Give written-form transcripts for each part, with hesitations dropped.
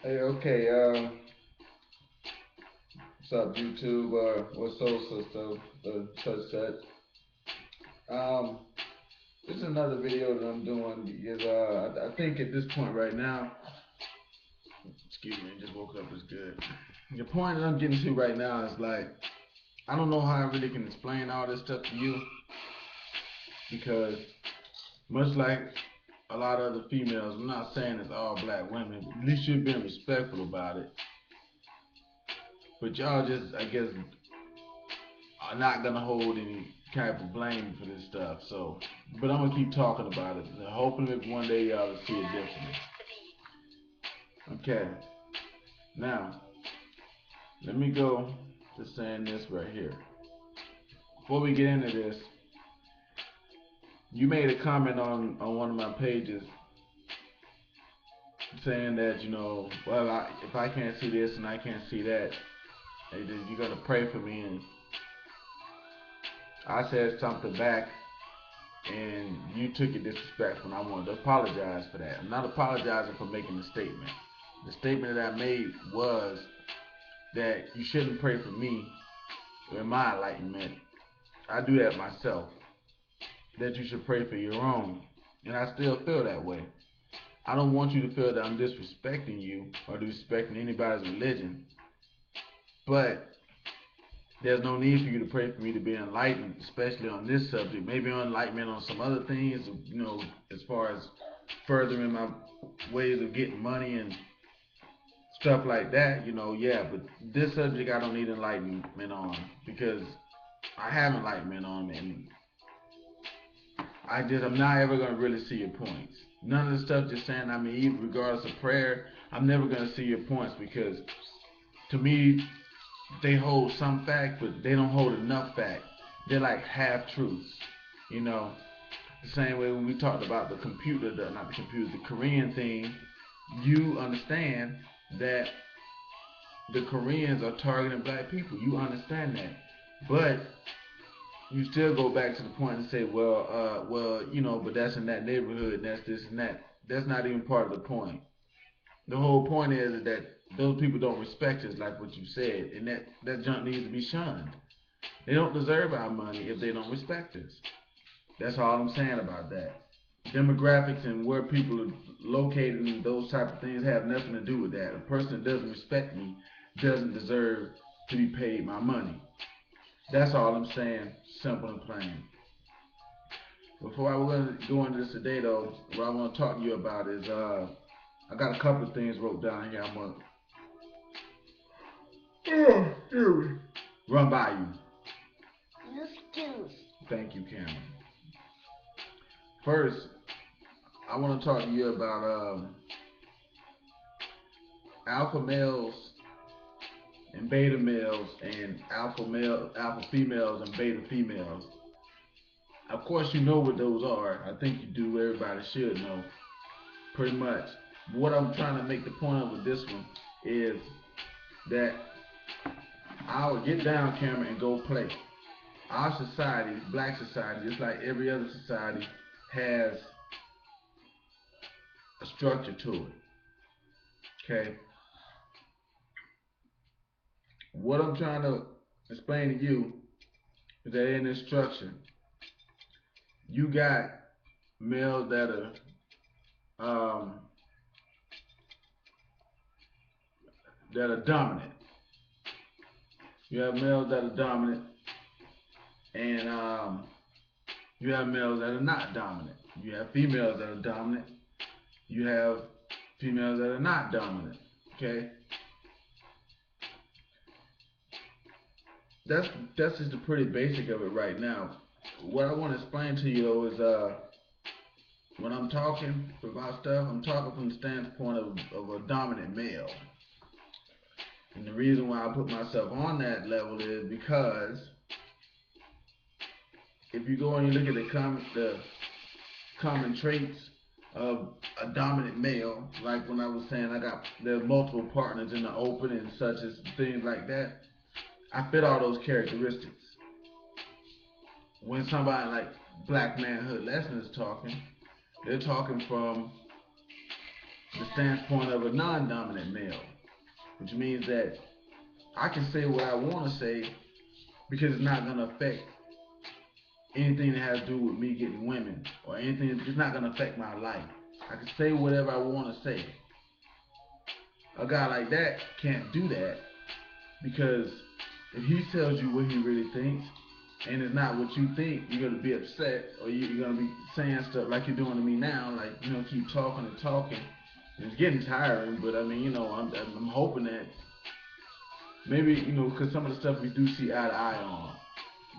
Hey, okay, what's up, YouTube? What's up, sister? Such. Um, this is another video that I'm doing because I think at this point right now, excuse me, I just woke up. Is good. The point that I'm getting to right now is like I don't know how I really can explain all this stuff to you because much like a lot of other females, I'm not saying it's all black women. But at least you're being respectful about it. But y'all just, I guess, are not gonna hold any type of blame for this stuff. So, but I'm gonna keep talking about it. And hopefully, one day y'all will see it differently. Okay. Now, let me go to saying this right here. Before we get into this, you made a comment on one of my pages saying that well, if I can't see this and I can't see that, you're gonna pray for me. And I said something back and you took it disrespectful, and I wanted to apologize for that. I'm not apologizing for making the statement. The statement that I made was that you shouldn't pray for me in my enlightenment. I do that myself. That you should pray for your own. And I still feel that way. I don't want you to feel that I'm disrespecting you or disrespecting anybody's religion. But there's no need for you to pray for me to be enlightened, especially on this subject. Maybe enlightenment on some other things, as far as furthering my ways of getting money and stuff like that, yeah. But this subject I don't need enlightenment on because I have enlightenment on, and I'm not ever gonna really see your points. None of the stuff just saying, I mean, even regardless of prayer, I'm never gonna see your points because to me they hold some fact, but they don't hold enough fact. They're like half truths, you know. The same way when we talked about not the computer, the Korean thing, you understand that the Koreans are targeting black people. You understand that, but you still go back to the point and say, but that's in that neighborhood, and that's this and that. That's not even part of the point. The whole point is that those people don't respect us, like what you said, and that junk needs to be shunned. They don't deserve our money if they don't respect us. That's all I'm saying about that. Demographics and where people are located and those type of things have nothing to do with that. A person that doesn't respect me doesn't deserve to be paid my money. That's all I'm saying, simple and plain. Before I going to go into this today, though, what I want to talk to you about is I got a couple of things wrote down here. I'm gonna run by you. Excuse. Thank you, Cameron. First, I want to talk to you about alpha males and beta males, and alpha females, and beta females. Of course, you know what those are. I think you do. Everybody should know, pretty much. What I'm trying to make the point of with this one is that I would get down camera and go play. Our society, black society, just like every other society, has a structure to it. Okay. What I'm trying to explain to you is that in this structure, you got males um, that are dominant. You have males that are dominant, and you have males that are not dominant. You have females that are dominant. You have females that are not dominant. Okay, that's that's just the pretty basic of it right now. What I want to explain to you though is when I'm talking about stuff, I'm talking from the standpoint of a dominant male. And the reason why I put myself on that level is because if you go and you look at the common traits of a dominant male, like when I was saying there are multiple partners in the open and such as things like that, I fit all those characteristics. When somebody like Black Manhood Lesson is talking, they're talking from the standpoint of a non-dominant male, which means that I can say what I want to say because it's not going to affect anything that has to do with me getting women or anything. It's not going to affect my life. I can say whatever I want to say. A guy like that can't do that because if he tells you what he really thinks and it's not what you think, you're going to be upset or you're going to be saying stuff like you're doing to me now, like, keep talking and talking. It's getting tiring, but I mean, I'm hoping that maybe, because some of the stuff we do see eye to eye on.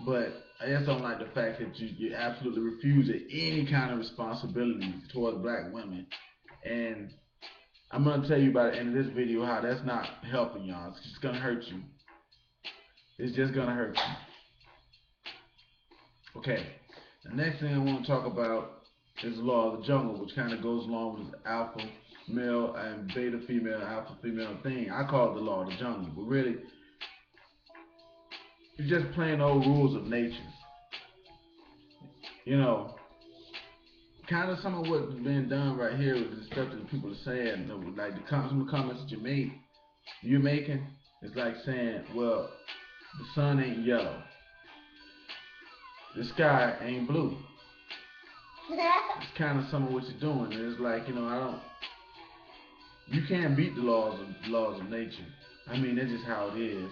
But I just don't like the fact that you absolutely refuse any kind of responsibility towards black women. And I'm going to tell you by the end of this video how that's not helping y'all. It's just going to hurt you. It's just going to hurt you. Okay, the next thing I want to talk about is the law of the jungle, which kind of goes along with the alpha male and beta female, alpha female thing. I call it the law of the jungle, but really, it's just plain old rules of nature. Kind of some of what's been done right here with the stuff that people are saying, like some of the comments that you're making, it's like saying, well, the sun ain't yellow, the sky ain't blue. It's kind of some of what you're doing. It's like, you can't beat the laws of nature. I mean, that's just how it is.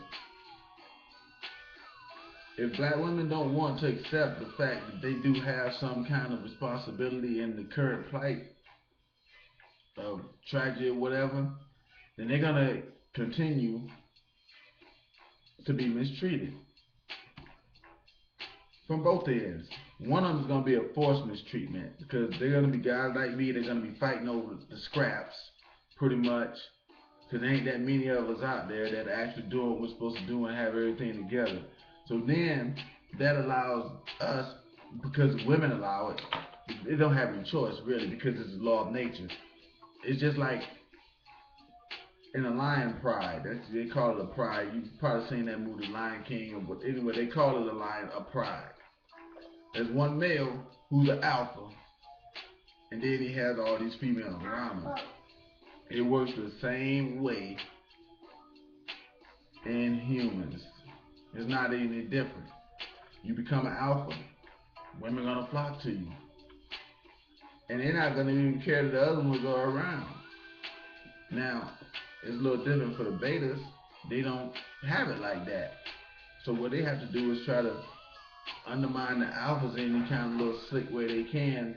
If black women don't want to accept the fact that they do have some kind of responsibility in the current plight of tragedy or whatever, then they're gonna continue to be mistreated from both ends. One of them is gonna be a forced mistreatment because they're gonna be guys like me. They're gonna be fighting over the scraps, pretty much, because there ain't that many of us out there that are actually doing what we're supposed to do and have everything together. So then that allows us, because women allow it, they don't have any choice really because it's the law of nature. It's just like in a lion pride. They call it a pride. You've probably seen that movie Lion King, but anyway, they call it a pride. There's one male who's an alpha, and then he has all these females around him. It works the same way in humans. It's not any different. You become an alpha, women are gonna flock to you, and they're not gonna even care that the other ones are around. Now, it's a little different for the betas. They don't have it like that. So what they have to do is try to undermine the alphas in any kind of little slick way they can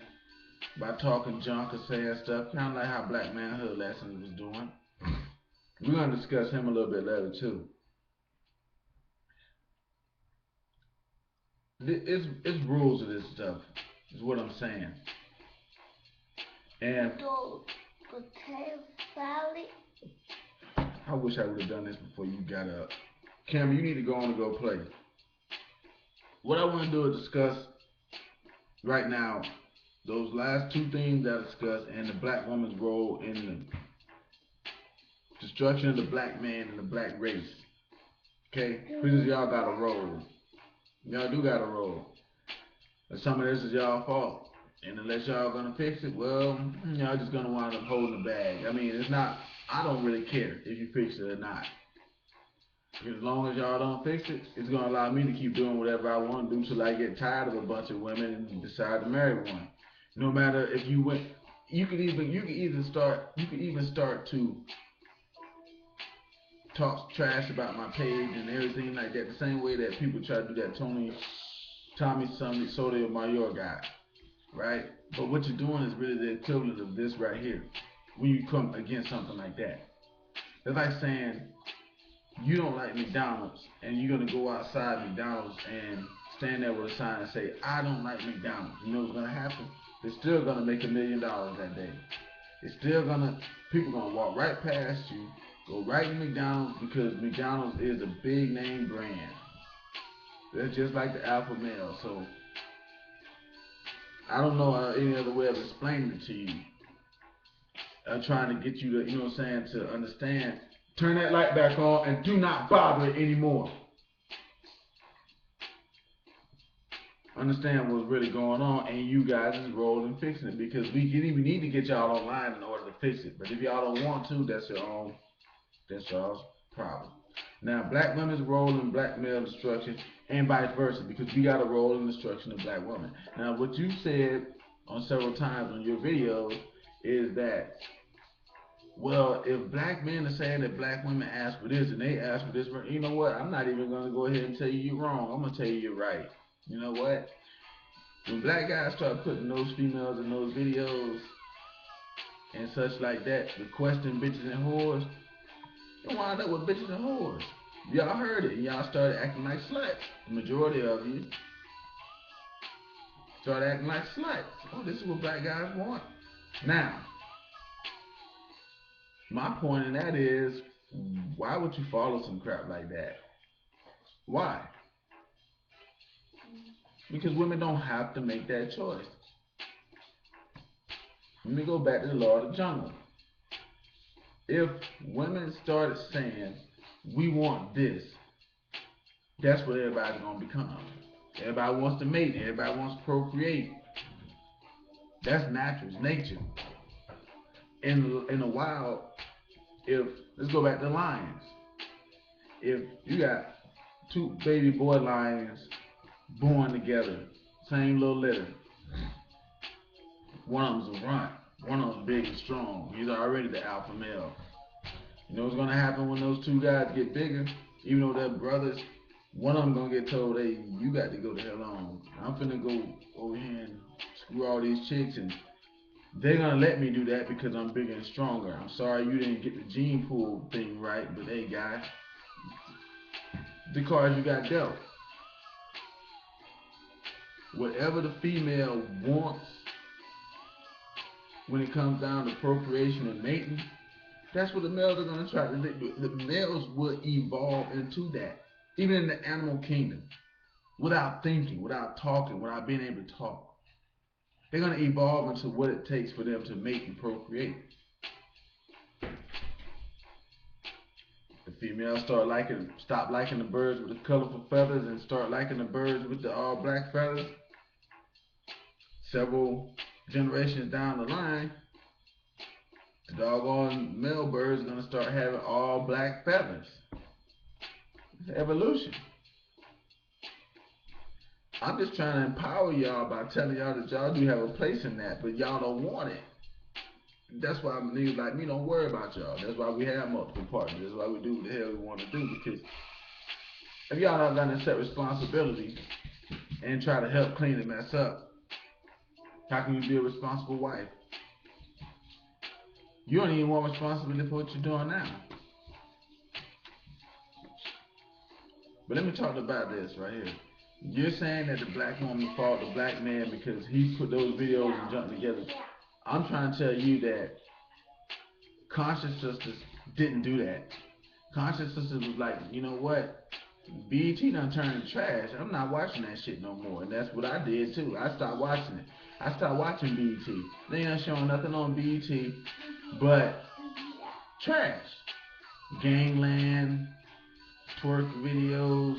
by talking junk or saying stuff, kind of like how Black Manhood Lessons was doing. We're gonna discuss him a little bit later too. It's rules of this stuff, is what I'm saying. And I wish I would have done this before you got up. Cam, you need to go on and go play. What I want to do is discuss right now those last two things that I discussed and the black woman's role in the destruction of the black man and the black race. Okay? Because y'all got a role. Y'all do got a role. And some of this is y'all fault. And unless y'all gonna fix it, well, y'all just gonna wind up holding the bag. I mean, it's not, I don't really care if you fix it or not. As long as y'all don't fix it, it's gonna allow me to keep doing whatever I want to do till I get tired of a bunch of women and decide to marry one. No matter if you went, you could even start to talk trash about my page and everything like that, the same way that people try to do that Tommy Sotomayor guy, right? But what you're doing is really the equivalent of this right here. When you come against something like that, it's like saying you don't like McDonald's and you're gonna go outside McDonald's and stand there with a sign and say, I don't like McDonald's. You know what's gonna happen? They're still gonna make $1 million that day. It's still people gonna walk right past you, go right to McDonald's because McDonald's is a big name brand. That's just like the alpha male. So I don't know any other way of explaining it to you. I'm trying to get you to, to understand. Turn that light back on and do not bother it anymore. understand what's really going on, and you guys is rolling fixing it, because we need to get y'all online in order to fix it. But if y'all don't want to, that's y'all's problem. Now, black women's role in black male destruction, and vice versa, because we got a role in destruction of black women. Now, what you said on several times on your videos is that, well, if black men are saying that black women ask for this and they ask for this, you know what? I'm not even gonna go ahead and tell you you're wrong. I'm gonna tell you you're right. You know what? When black guys start putting those females in those videos and such like that, requesting bitches and whores, it wind up with bitches and whores. Y'all heard it, and y'all started acting like sluts. The majority of you started acting like sluts. Oh, this is what black guys want. Now, my point in that is, why would you follow some crap like that? Why? Because women don't have to make that choice. Let me go back to the law of the jungle. If women started saying, we want this, that's what everybody's going to become. Everybody wants to mate. Everybody wants to procreate. That's natural. It's nature. In the wild, let's go back to lions. If you got two baby boy lions born together, same little litter, one of them's a runt, one of them's big and strong. He's already the alpha male. You know what's gonna happen when those two guys get bigger? Even though they're brothers, one of them gonna get told, "Hey, you got to go the hell on. I'm finna go over here and screw all these chicks, and they're gonna let me do that because I'm bigger and stronger. I'm sorry you didn't get the gene pool thing right, but hey, guys, the cards you got dealt. Whatever the female wants when it comes down to procreation and mating, that's what the males are going to try to do. The males will evolve into that, even in the animal kingdom, without thinking, without talking, without being able to talk. They're going to evolve into what it takes for them to mate and procreate. The females stop liking the birds with the colorful feathers and start liking the birds with the all black feathers. Several generations down the line, the doggone male birds are going to start having all black feathers. It's evolution. I'm just trying to empower y'all by telling y'all that y'all do have a place in that, but y'all don't want it. That's why niggas like me don't worry about y'all. That's why we have multiple partners. That's why we do what the hell we want to do. Because if y'all not going to accept responsibility and try to help clean the mess up, how can you be a responsible wife? You don't even want responsibility for what you're doing now. But let me talk about this right here. You're saying that the black woman fought the black man because he put those videos and jumped together. I'm trying to tell you that Conscious Sisters didn't do that. Conscious Sisters was like, you know what? BET done turned to trash. I'm not watching that shit no more. And that's what I did too. I stopped watching it. I stopped watching BET. They ain't showing nothing on BET but trash. Gangland, twerk videos.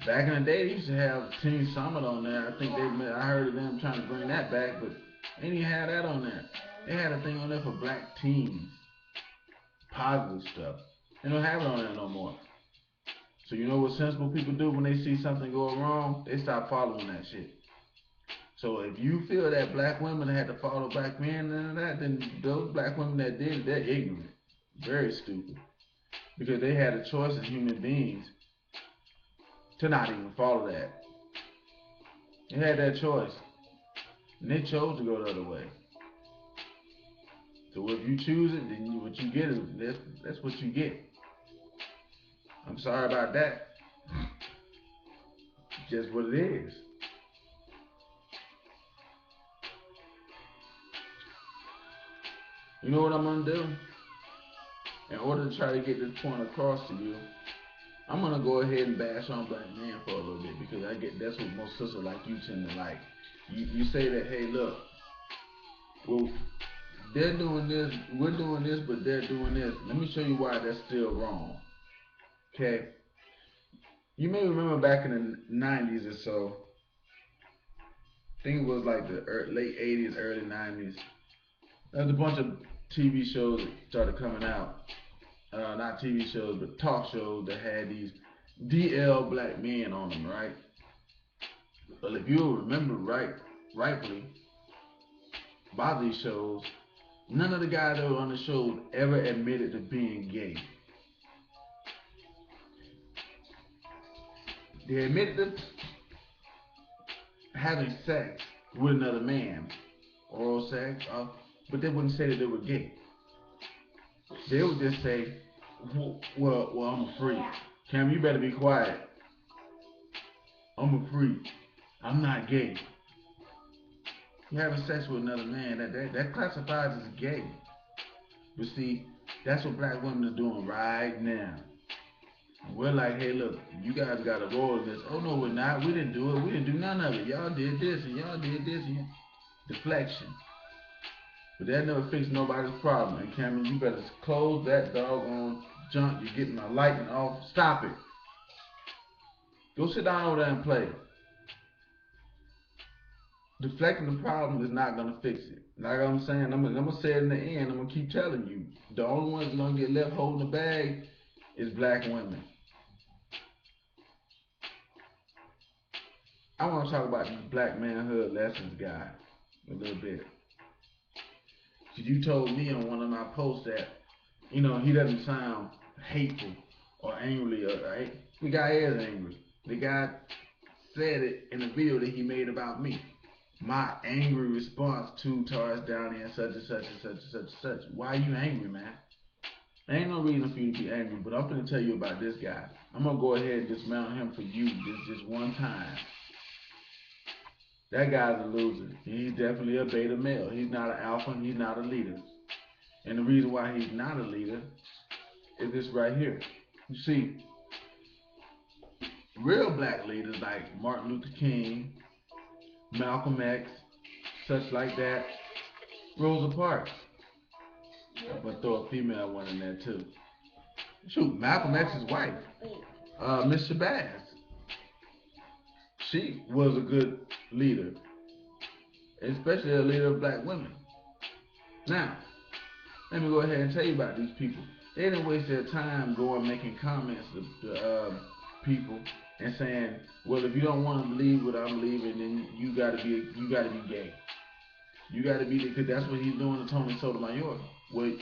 Back in the day, they used to have Teen Summit on there. I heard of them trying to bring that back, but they didn't even have that on there. They had a thing on there for black teens. Positive stuff. They don't have it on there no more. So you know what sensible people do when they see something go wrong? They stop following that shit. So if you feel that black women had to follow black men and that, then those black women that did it, they're ignorant. Very stupid. Because they had a choice as human beings to not even follow that. They had that choice. And they chose to go the other way. So if you choose it, then what you get is that's what you get. I'm sorry about that. Just what it is. You know what I'm gonna do? In order to try to get this point across to you, I'm gonna go ahead and bash on black men for a little bit, because that's what most sisters like you tend to like. You say that, hey, look, well, they're doing this, we're doing this, but they're doing this. Let me show you why that's still wrong. Okay? You may remember back in the 90s or so, I think it was like the late 80s, early 90s. There was a bunch of TV shows that started coming out. Not TV shows, but talk shows that had these DL black men on them, right? But if you remember rightfully, about these shows, none of the guys that were on the show ever admitted to being gay. They admitted to having sex with another man, oral sex, but they wouldn't say that they were gay. They would just say, well, I'm a freak. Cam, you better be quiet. I'm a freak. I'm not gay. You having sex with another man, that classifies as gay. But see, that's what black women are doing right now. We're like, hey, look, you guys got to roll this. Oh no, we're not. We didn't do it. We didn't do none of it. Y'all did this and y'all did this and deflection. But that never fixed nobody's problem. And Cameron, you better close that doggone junk. You're getting my lighting off. Stop it. Go sit down over there and play. Deflecting the problem is not gonna fix it. Like I'm saying, I'm gonna say it in the end. I'm gonna keep telling you. The only ones gonna get left holding the bag is black women. I want to talk about this black manhood lessons guy a little bit. Cause you told me on one of my posts that he doesn't sound hateful or angry. Right? The guy is angry. The guy said it in a video that he made about me. My angry response to Taurus down here, such and such and such and such and such. Why are you angry, man? There ain't no reason for you to be angry, but I'm gonna tell you about this guy. I'm gonna go ahead and dismount him for you just one time. That guy's a loser. He's definitely a beta male. He's not an alpha. He's not a leader. And the reason why he's not a leader is this right here. You see, real black leaders like Martin Luther King, Malcolm X, such like that, Rosa Parks. I'm gonna throw a female one in there too. Shoot, Malcolm X's wife, Miss Shabazz. She was a good leader, especially a leader of black women. Now, let me go ahead and tell you about these people. They didn't waste their time going making comments to people and saying, "Well, if you don't want to believe what I believe in, then you gotta be gay. You gotta be because that's what he's doing to Tony Sotomayor. Well,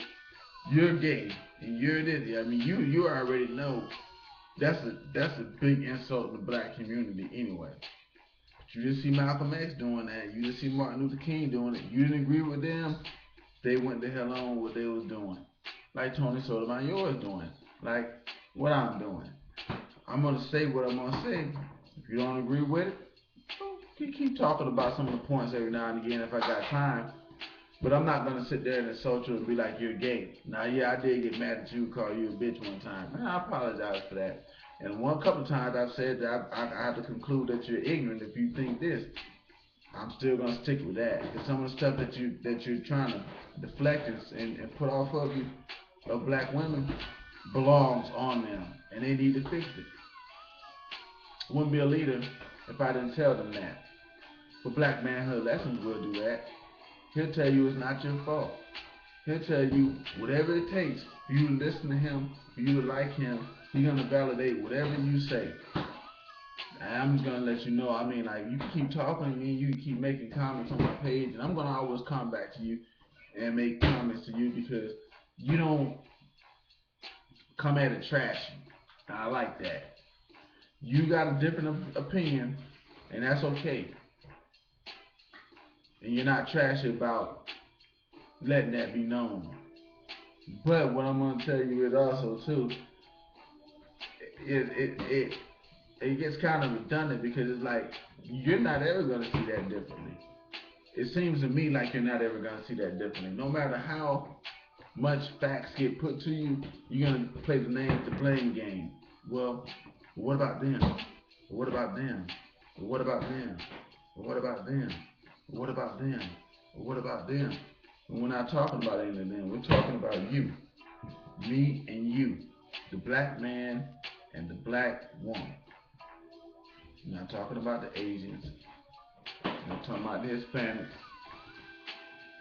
you're gay and you're this. I mean, you already know that's a big insult to the black community anyway. But you just see Malcolm X doing that. You just see Martin Luther King doing it. You didn't agree with them. They went the hell on what they was doing. Like Tony Sotomayor is doing. Like what I'm doing. I'm gonna say what I'm gonna say. If you don't agree with it, keep talking about some of the points every now and again if I got time. But I'm not gonna sit there and insult you and be like you're gay. Now, yeah, I did get mad at you, call you a bitch one time. And I apologize for that. And one couple of times I've said that I have to conclude that you're ignorant if you think this. I'm still gonna stick with that. Because some of the stuff that you're trying to deflect and put off of you of black women belongs on them, and they need to fix it. I wouldn't be a leader if I didn't tell them that. But black manhood lessons will do that. He'll tell you it's not your fault. He'll tell you whatever it takes for you to listen to him, for you to like him. He's gonna validate whatever you say. And I'm just gonna let you know. I mean, like you can keep talking to me, you can keep making comments on my page, and I'm gonna always come back to you and make comments to you because you don't come at it trashy. I like that. You got a different opinion, and that's okay. And you're not trashy about letting that be known. But what I'm gonna tell you is also too, it gets kind of redundant because it's like you're not ever gonna see that differently. It seems to me like you're not ever gonna see that differently. No matter how much facts get put to you, you're gonna play the name to blame game. Well, what about them? What about them? What about them? What about them? What about them? What about them? And we're not talking about any of them. We're talking about you, me and you, the black man and the black woman. I'm not talking about the Asians. I'm not talking about the Hispanics.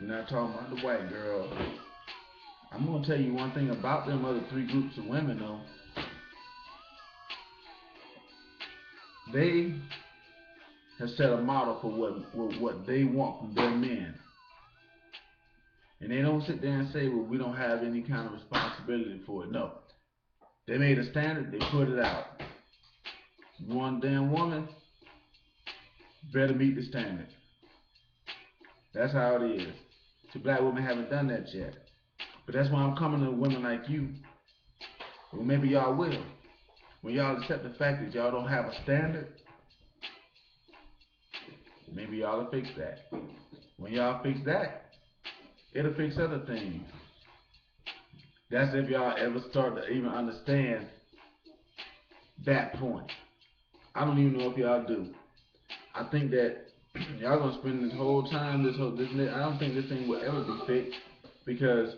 I'm not talking about the white girl. I'm gonna tell you one thing about them other three groups of women though. They have set a model for what they want from their men. And they don't sit there and say, well, we don't have any kind of responsibility for it. No. They made a standard, they put it out. One damn woman better meet the standard. That's how it is. So black women haven't done that yet. But that's why I'm coming to women like you. Well, maybe y'all will. When y'all accept the fact that y'all don't have a standard, maybe y'all will fix that. When y'all fix that, it'll fix other things. That's if y'all ever start to even understand that point. I don't even know if y'all do. I think that y'all gonna spend this whole time, I don't think this thing will ever be fixed because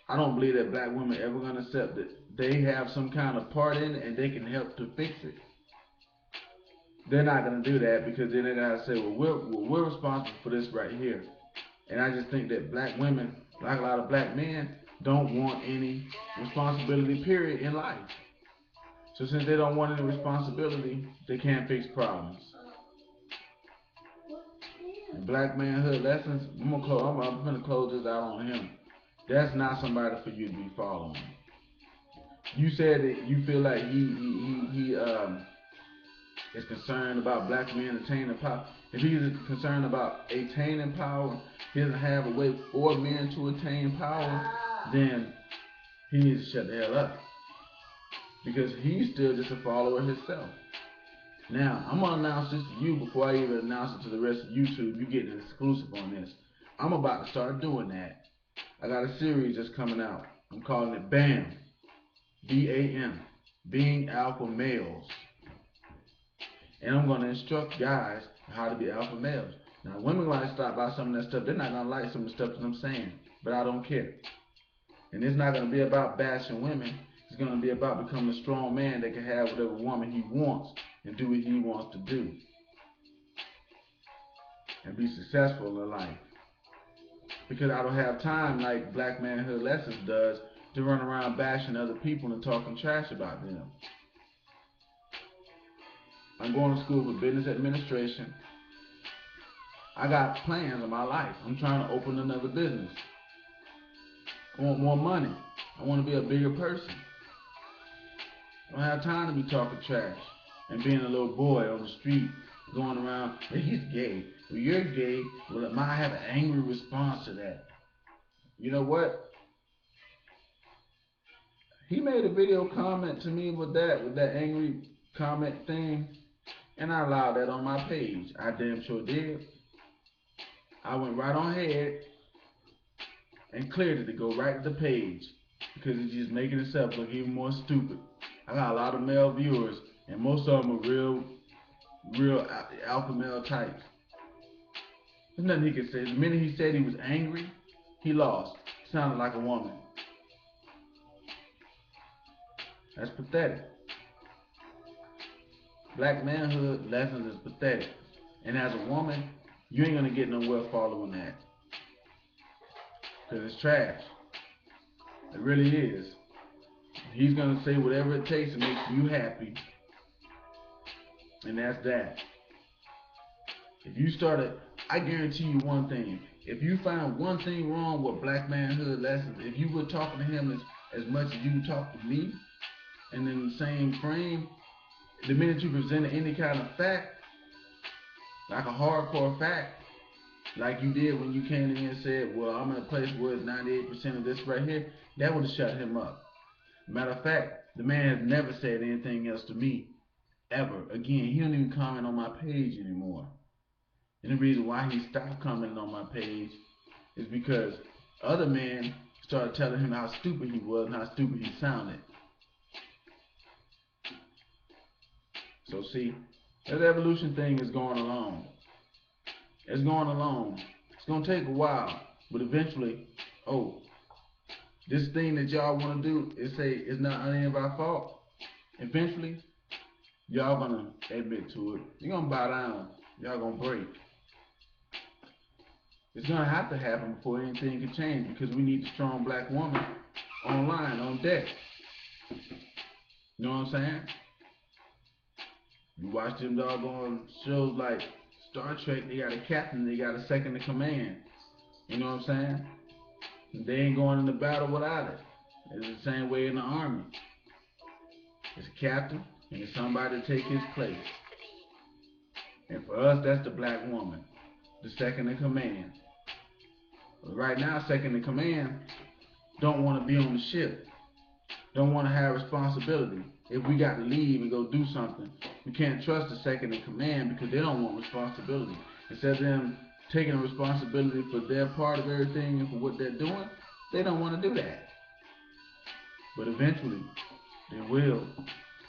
I don't believe that black women ever gonna accept that they have some kind of part in it and they can help to fix it. They're not gonna do that because then they're gonna say, well, we're responsible for this right here. And I just think that black women, like a lot of black men, don't want any responsibility, period, in life. So since they don't want any responsibility, they can't fix problems. And black manhood lessons, I'm gonna close this out on him. That's not somebody for you to be following. You said that you feel like he is concerned about black men attaining power. If he's concerned about attaining power, he doesn't have a way for men to attain power, then he needs to shut the hell up. Because he's still just a follower himself. Now, I'm going to announce this to you before I even announce it to the rest of YouTube. You get an exclusive on this. I'm about to start doing that. I got a series that's coming out. I'm calling it BAM. B-A-M. Being Alpha Males. And I'm going to instruct guys how to be alpha males. Now, women like to stop by some of that stuff. They're not going to like some of the stuff that I'm saying. But I don't care. And it's not going to be about bashing women. It's going to be about becoming a strong man that can have whatever woman he wants and do what he wants to do. And be successful in life. Because I don't have time like Black Manhood Lessons does to run around bashing other people and talking trash about them. I'm going to school for business administration. I got plans in my life. I'm trying to open another business. I want more money. I want to be a bigger person. I don't have time to be talking trash and being a little boy on the street going around, hey, he's gay. Well, you're gay. Well, I have an angry response to that. You know what? He made a video comment to me with that angry comment thing, and I allowed that on my page. I damn sure did. I went right on ahead and cleared it to go right to the page because it's just making itself look even more stupid. I got a lot of male viewers, and most of them are real alpha male types. There's nothing he could say. The minute he said he was angry, he lost. Sounded like a woman. That's pathetic. Black Manhood Lessons is pathetic. And as a woman, you ain't gonna get nowhere following that. Because it's trash. It really is. He's gonna say whatever it takes to make you happy. And that's that. If you started, I guarantee you one thing. If you find one thing wrong with Black Manhood Lessons, if you were talking to him as much as you talk to me, and in the same frame, the minute you presented any kind of fact, like a hardcore fact, like you did when you came to me and said, well, I'm in a place where it's 98% of this right here, that would have shut him up. Matter of fact, the man has never said anything else to me, ever. Again, he don't even comment on my page anymore. And the reason why he stopped commenting on my page is because other men started telling him how stupid he was and how stupid he sounded. So see, that evolution thing is going along. It's going along. It's going to take a while, but eventually, this thing that y'all want to do is say it's not any of our fault. Eventually, Y'all gonna admit to it. You're gonna bow down. Y'all gonna break. It's gonna have to happen before anything can change because we need the strong black woman online, on deck. You know what I'm saying? You watch them doggone shows like Star Trek, they got a captain, they got a second in command. You know what I'm saying? They ain't going into battle without it. It's the same way in the army. It's a captain and it's somebody to take his place. And for us, that's the black woman, the second in command. But right now, second in command don't want to be on the ship, don't want to have responsibility. If we got to leave and go do something, we can't trust the second in command because they don't want responsibility. Instead of them taking responsibility for their part of everything and for what they're doing, they don't want to do that. But eventually, they will.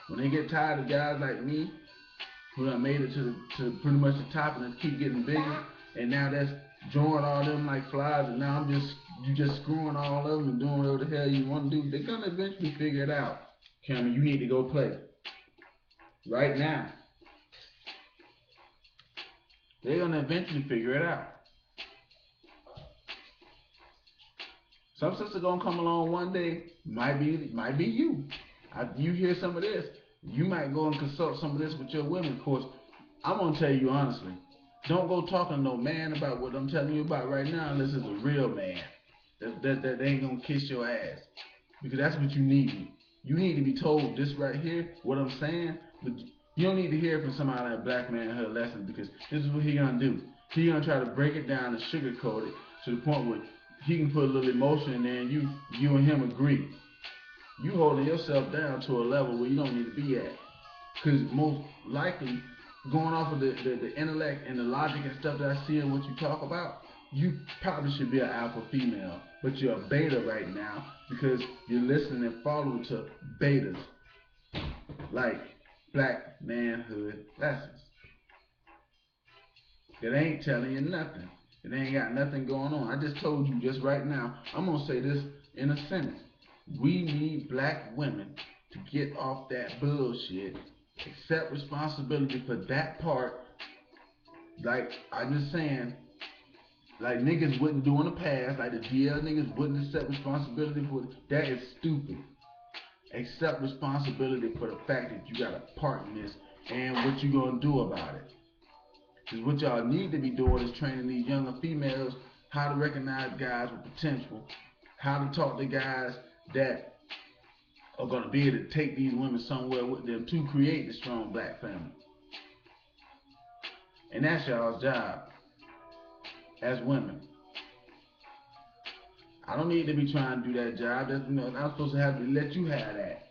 When they get tired of guys like me, who done made it to pretty much the top and keep getting bigger, and now that's drawing all them like flies, and now you just screwing all of them and doing whatever the hell you want to do. They're gonna eventually figure it out. Cameron, you need to go play right now. They're gonna eventually figure it out. Some sister gonna come along one day. Might be you. You hear some of this, you might go and consult some of this with your women. Of course, I'm gonna tell you honestly, don't go talking to no man about what I'm telling you about right now unless it's a real man that ain't gonna kiss your ass, because that's what you need. You need to be told this right here, what I'm saying, but you don't need to hear it from somebody like Black Man Her Lesson, because this is what he gonna do. He gonna try to break it down and sugarcoat it to the point where he can put a little emotion in there and you and him agree. You holding yourself down to a level where you don't need to be at. Because most likely, going off of the intellect and the logic and stuff that I see in what you talk about, you probably should be an alpha female. But you're a beta right now because you're listening and following to betas. Like Black Manhood Lessons. It ain't telling you nothing. It ain't got nothing going on. I just told you just right now, I'm going to say this in a sentence. We need black women to get off that bullshit, accept responsibility for that part. Like I'm just saying, like niggas wouldn't do in the past, like the DL niggas wouldn't accept responsibility for it. That is stupid. Accept responsibility for the fact that you got a part in this and what you gonna do about it. Because what y'all need to be doing is training these younger females how to recognize guys with potential, how to talk to guys that are going to be able to take these women somewhere with them to create the strong black family. And that's y'all's job as women. I don't need to be trying to do that job. That's, I'm supposed to have to let you have that.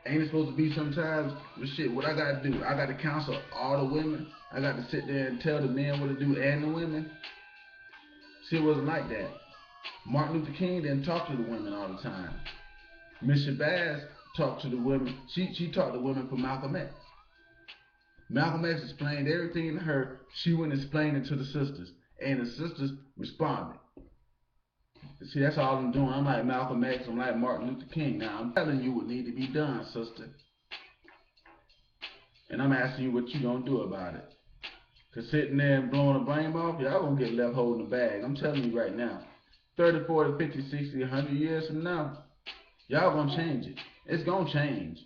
Ain't it supposed to be sometimes, but shit, what I got to do, I got to counsel all the women. I got to sit there and tell the men what to do and the women. See, it wasn't like that. Martin Luther King didn't talk to the women all the time. Miss Shabazz talked to the women. She talked to women for Malcolm X. Malcolm X explained everything to her. She went and explained it to the sisters. And the sisters responded. See, that's all I'm doing. I'm like Malcolm X. I'm like Martin Luther King. Now, I'm telling you what need to be done, sister. And I'm asking you what you gonna do about it. Because sitting there and blowing the blame off, y'all gonna get left holding the bag. I'm telling you right now. 30, 40, 50, 60, 100 years from now, y'all gonna change it. It's gonna change.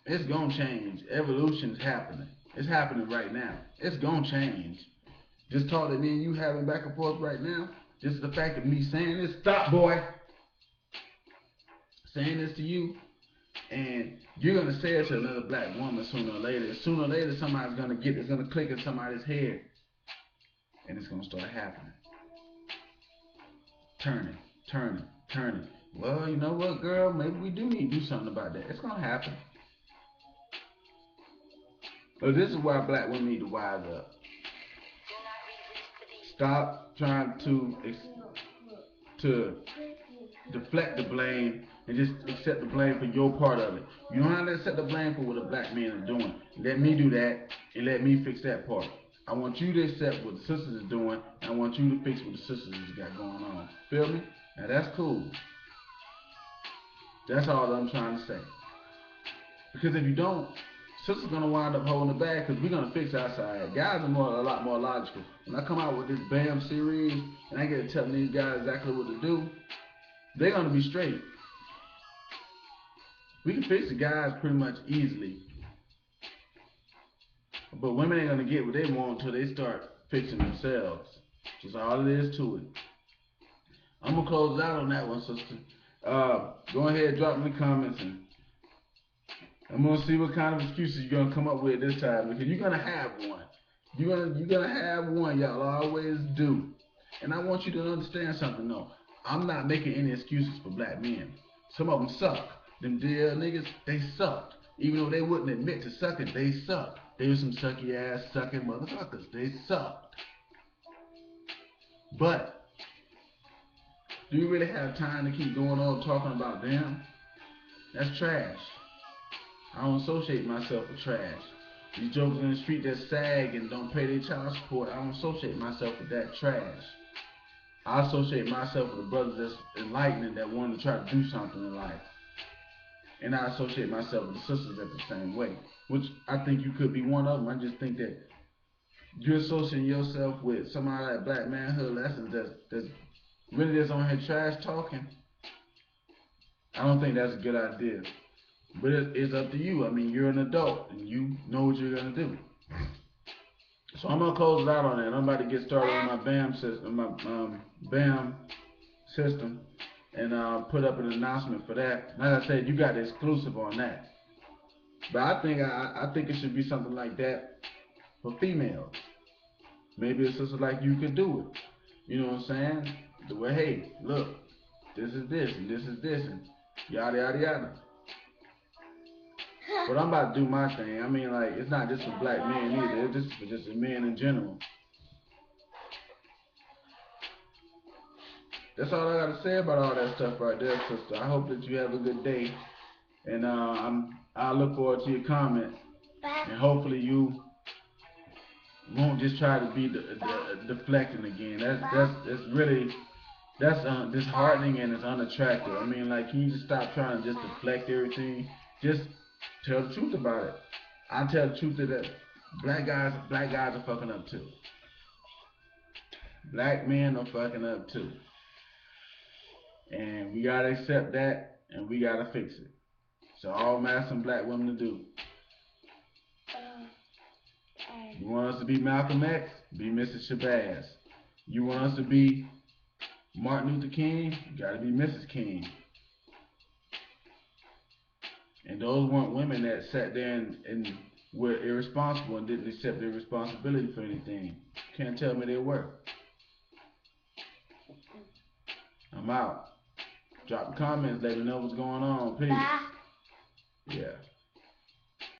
It's gonna change. Evolution's happening. It's happening right now. It's gonna change. Just talk that me and you having back and forth right now. Just the fact of me saying this, stop boy. Saying this to you, and you're gonna say it to another black woman sooner or later. Sooner or later somebody's gonna get it's gonna click in somebody's head. And it's gonna start happening. Turning, turning, turning. Well, you know what, girl? Maybe we do need to do something about that. It's gonna happen. But this is why black women need to wise up. Stop trying to deflect the blame and just accept the blame for your part of it. You don't have to accept the blame for what a black man is doing. Let me do that and let me fix that part. I want you to accept what the sisters is doing, and I want you to fix what the sisters has got going on. Feel me? Now that's cool. That's all I'm trying to say. Because if you don't, Sister's gonna wind up holding it back because we're gonna fix our side. Guys are a lot more logical. When I come out with this BAM series and I get to telling these guys exactly what to do, they're gonna be straight. We can fix the guys pretty much easily, but women ain't gonna get what they want until they start fixing themselves. Just all it is to it. I'm gonna close it out on that one, sister. Go ahead, drop in the comments, and I'm gonna see what kind of excuses you're gonna come up with this time, because you're gonna have one. You're gonna have one. Y'all always do. And I want you to understand something though. I'm not making any excuses for black men. Some of them suck. Them dear niggas, they sucked. Even though they wouldn't admit to sucking, they sucked. They were some sucky ass sucking motherfuckers. They sucked. But do you really have time to keep going on talking about them? That's trash. I don't associate myself with trash. These jokers in the street that sag and don't pay their child support, I don't associate myself with that trash. I associate myself with the brothers that's enlightening, that want to try to do something in life. And I associate myself with the sisters that's the same way, which I think you could be one of them. I just think that you're associating yourself with somebody like black manhood lessons that's really just on here trash talking. I don't think that's a good idea. But it's up to you. I mean, you're an adult and you know what you're gonna do. So I'm gonna close it out on that. I'm about to get started on my BAM system, and put up an announcement for that. Like I said, you got the exclusive on that. But I think it should be something like that for females. Maybe a sister like you could do it. You know what I'm saying? The way, hey, look, this is this and this is this and yada yada yada. But I'm about to do my thing. I mean, like, it's not just for black men either. It's for just men in general. That's all I got to say about all that stuff right there, sister. I hope that you have a good day. And I look forward to your comment. And hopefully you won't just try to be deflecting again. That's really disheartening and it's unattractive. I mean, like, can you just stop trying to just deflect everything? Just tell the truth about it. I tell the truth that black guys are fucking up too. Black men are fucking up too. And we gotta accept that and we gotta fix it. So all I'm asking black women to do. You want us to be Malcolm X? Be Mrs. Shabazz. You want us to be Martin Luther King? You gotta be Mrs. King. And those weren't women that sat there and were irresponsible and didn't accept their responsibility for anything. Can't tell me they were. I'm out. Drop the comments, let me know what's going on. Peace. Yeah.